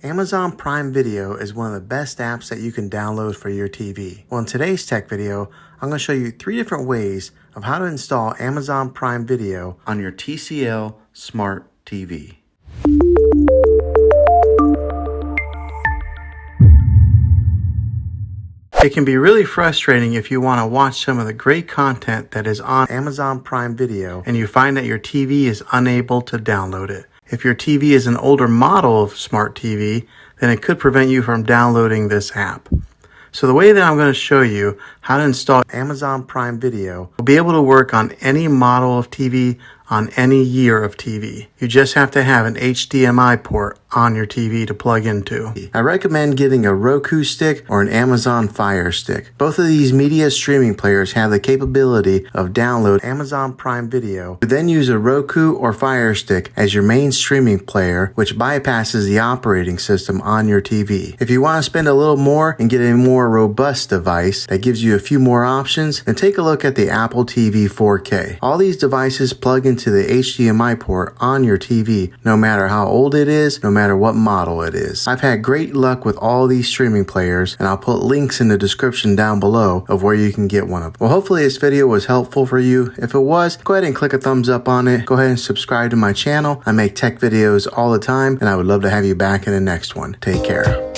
Amazon Prime Video is one of the best apps that you can download for your TV. Well, in today's tech video, I'm going to show you 3 different ways of how to install Amazon Prime Video on your TCL Smart TV. It can be really frustrating if you want to watch some of the great content that is on Amazon Prime Video and you find that your TV is unable to download it. If your TV is an older model of smart TV, then it could prevent you from downloading this app. So the way that I'm going to show you how to install Amazon Prime Video will be able to work on any model of TV, on any year of TV. You just have to have an HDMI port on your TV to plug into. I recommend getting a Roku stick or an Amazon Fire Stick. Both of these media streaming players have the capability of download Amazon Prime Video. You then use a Roku or Fire Stick as your main streaming player, which bypasses the operating system on your TV. If you want to spend a little more and get a more robust device that gives you a few more options, then take a look at the Apple TV 4K. All these devices plug into the HDMI port on your TV, no matter how old it is, no matter what model it is. I've had great luck with all these streaming players, and I'll put links in the description down below of where you can get one of them. Well, hopefully this video was helpful for you. If it was, go ahead and click a thumbs up on it. Go ahead and subscribe to my channel. I make tech videos all the time, and I would love to have you back in the next one. Take care.